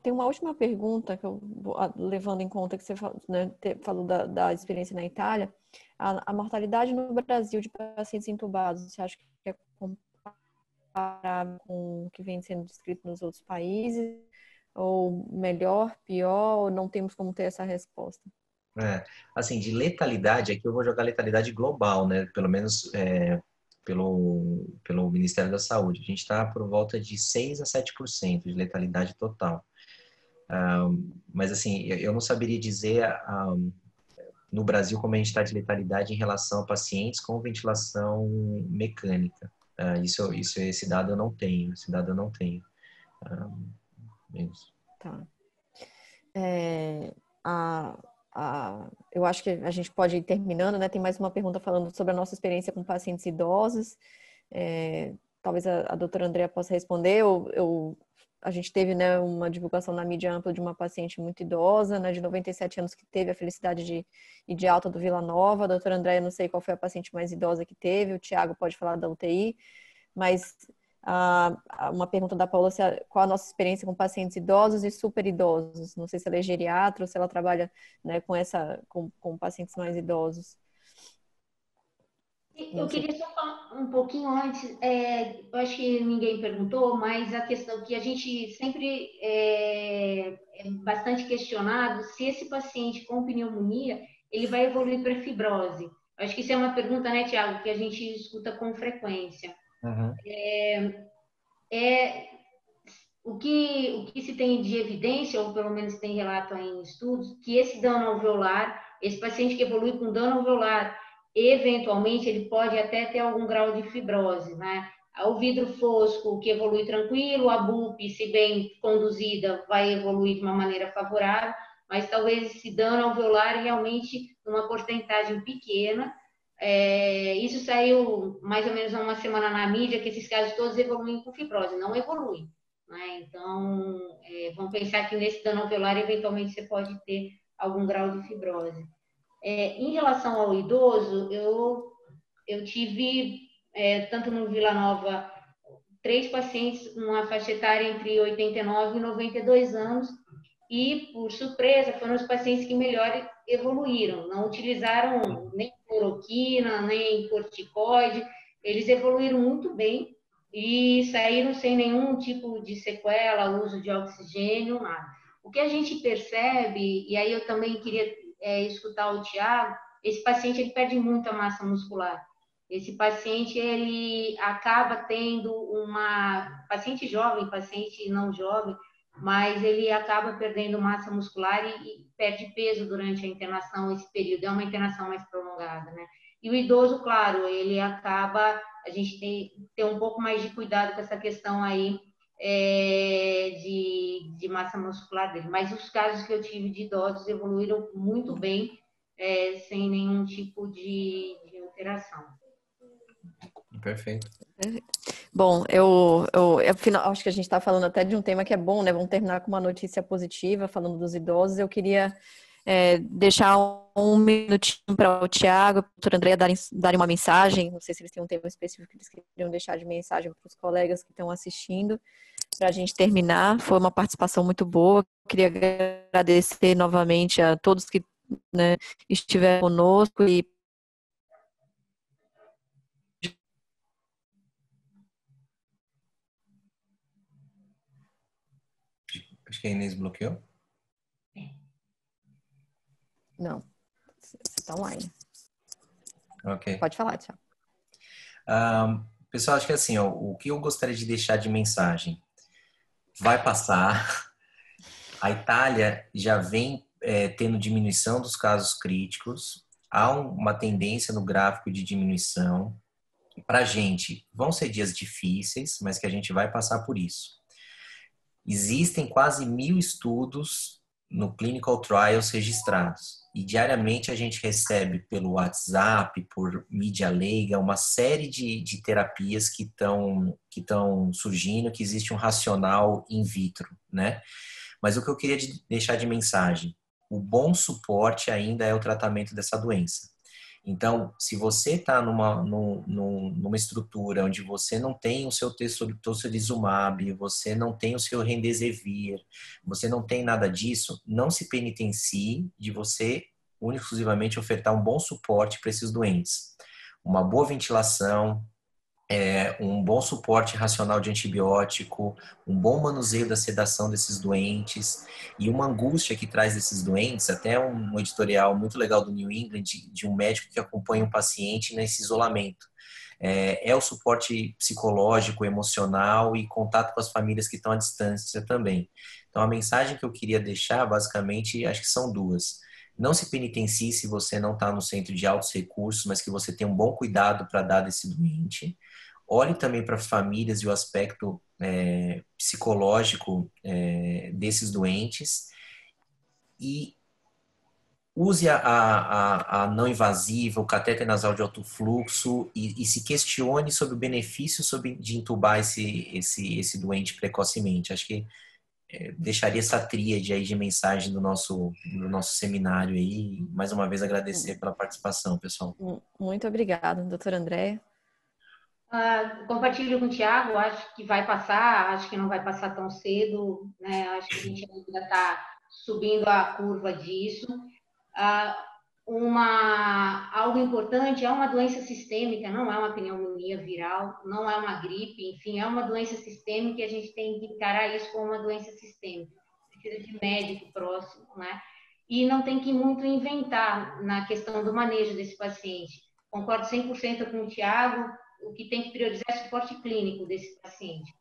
Tem uma última pergunta que eu vou, levando em conta que você falou, né, falou da experiência na Itália. A mortalidade no Brasil de pacientes intubados, você acha que é comparável com o que vem sendo descrito nos outros países? Ou melhor, pior, ou não temos como ter essa resposta? Assim, de letalidade, aqui eu vou jogar letalidade global, né? Pelo menos pelo Ministério da Saúde. A gente está por volta de 6 a 7% de letalidade total. Mas, assim, eu não saberia dizer no Brasil como a gente está de letalidade em relação a pacientes com ventilação mecânica. Esse dado eu não tenho. Isso. Tá. Eu acho que a gente pode ir terminando, né? Tem mais uma pergunta falando sobre a nossa experiência com pacientes idosos. Talvez a doutora Andrea possa responder. A gente teve, né, uma divulgação na mídia ampla de uma paciente muito idosa, né, de 97 anos, que teve a felicidade de ir de alta do Vila Nova. A doutora Andrea, não sei qual foi a paciente mais idosa que teve. O Tiago pode falar da UTI. Mas uma pergunta da Paula, qual a nossa experiência com pacientes idosos e super idosos? Não sei se ela é geriatra ou se ela trabalha, né, com pacientes mais idosos. Eu queria só falar um pouquinho antes, eu acho que ninguém perguntou, mas a questão que a gente sempre é bastante questionado, se esse paciente com pneumonia, ele vai evoluir para fibrose. Eu acho que isso é uma pergunta, né, Tiago, que a gente escuta com frequência. Uhum. O que se tem de evidência, ou pelo menos tem relato em estudos, que esse dano alveolar, esse paciente que evolui com dano alveolar, eventualmente ele pode até ter algum grau de fibrose, né? O vidro fosco, que evolui tranquilo, a BUP, se bem conduzida, vai evoluir de uma maneira favorável, mas talvez esse dano alveolar realmente numa porcentagem pequena. Isso saiu mais ou menos há uma semana na mídia, que esses casos todos evoluem com fibrose, não evoluem, né? Então, vamos pensar que nesse dano alveolar, eventualmente, você pode ter algum grau de fibrose. Em relação ao idoso, eu tive, tanto no Vila Nova, 3 pacientes, uma faixa etária entre 89 e 92 anos, e, por surpresa, foram os pacientes que melhor evoluíram, não utilizaram nem cloroquina, nem corticoide, eles evoluíram muito bem e saíram sem nenhum tipo de sequela, uso de oxigênio, nada. O que a gente percebe, e aí eu também queria escutar o Tiago, esse paciente ele perde muita massa muscular. Esse paciente ele acaba tendo paciente jovem, paciente não jovem, mas ele acaba perdendo massa muscular e perde peso durante a internação, esse período, é uma internação mais prolongada, né? E o idoso, claro, a gente tem que ter um pouco mais de cuidado com essa questão aí de massa muscular dele. Mas os casos que eu tive de idosos evoluíram muito bem, sem nenhum tipo de alteração. Perfeito. Bom, acho que a gente está falando até de um tema que é bom, né? Vamos terminar com uma notícia positiva, falando dos idosos. Eu queria deixar um minutinho para o Tiago e para a doutora Andrea darem uma mensagem. Não sei se eles têm um tema específico que eles queriam deixar de mensagem para os colegas que estão assistindo, para a gente terminar. Foi uma participação muito boa. Queria agradecer novamente a todos que, né, estiveram conosco e Acho que a Inês bloqueou. Não, você está online. Ok. Pode falar, Tiago. Pessoal, acho que assim, o que eu gostaria de deixar de mensagem vai passar. A Itália já vem tendo diminuição dos casos críticos. Há uma tendência no gráfico de diminuição. Para a gente, vão ser dias difíceis, mas que a gente vai passar por isso. Existem quase 1.000 estudos no Clinical Trials registrados. E diariamente a gente recebe pelo WhatsApp, por mídia leiga, uma série de terapias que estão surgindo, que existe um racional in vitro, né? Mas o que eu queria deixar de mensagem, o bom suporte ainda é o tratamento dessa doença. Então, se você está numa estrutura onde você não tem o seu tocilizumab, você não tem o seu remdesivir, você não tem nada disso, não se penitencie de você única e exclusivamente ofertar um bom suporte para esses doentes. Uma boa ventilação, um bom suporte racional de antibiótico, um bom manuseio da sedação desses doentes e uma angústia que traz desses doentes, até um editorial muito legal do New England de um médico que acompanha um paciente nesse isolamento. É o suporte psicológico, emocional e contato com as famílias que estão à distância também. Então, a mensagem que eu queria deixar, basicamente, acho que são duas. Não se penitencie se você não está no centro de altos recursos, mas que você tenha um bom cuidado para dar desse doente. Olhe também para as famílias e o aspecto psicológico desses doentes e use a não invasiva, o catéter nasal de alto fluxo e se questione sobre o benefício de intubar esse doente precocemente. Acho que deixaria essa tríade aí de mensagem do nosso seminário aí. Mais uma vez agradecer pela participação, pessoal. Muito obrigada, doutora Andréia. Compartilho com o Thiago, acho que vai passar, acho que não vai passar tão cedo, né? Acho que a gente ainda está subindo a curva disso. Algo importante, é uma doença sistêmica, não é uma pneumonia viral, não é uma gripe, enfim, é uma doença sistêmica e a gente tem que encarar isso como uma doença sistêmica. Precisa de médico próximo, né? E não tem que muito inventar na questão do manejo desse paciente. Concordo 100% com o Thiago, o que tem que priorizar é o suporte clínico desse paciente.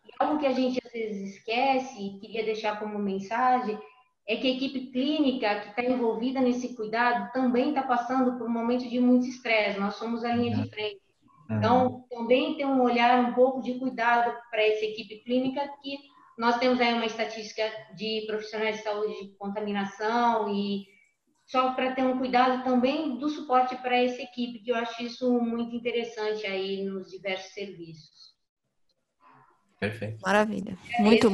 E algo que a gente às vezes esquece e queria deixar como mensagem é que a equipe clínica que está envolvida nesse cuidado também está passando por um momento de muito estresse. Nós somos a linha de frente. Então, também tem um olhar um pouco de cuidado para essa equipe clínica, que nós temos aí uma estatística de profissionais de saúde de contaminação e só para ter um cuidado também do suporte para essa equipe, que eu acho isso muito interessante aí nos diversos serviços. Perfeito. Maravilha. Muito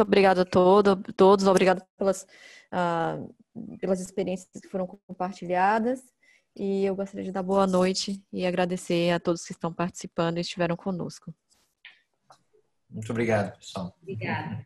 obrigada a todos. Obrigado pelas experiências que foram compartilhadas. E eu gostaria de dar boa noite e agradecer a todos que estão participando e estiveram conosco. Muito obrigado, pessoal. Obrigada.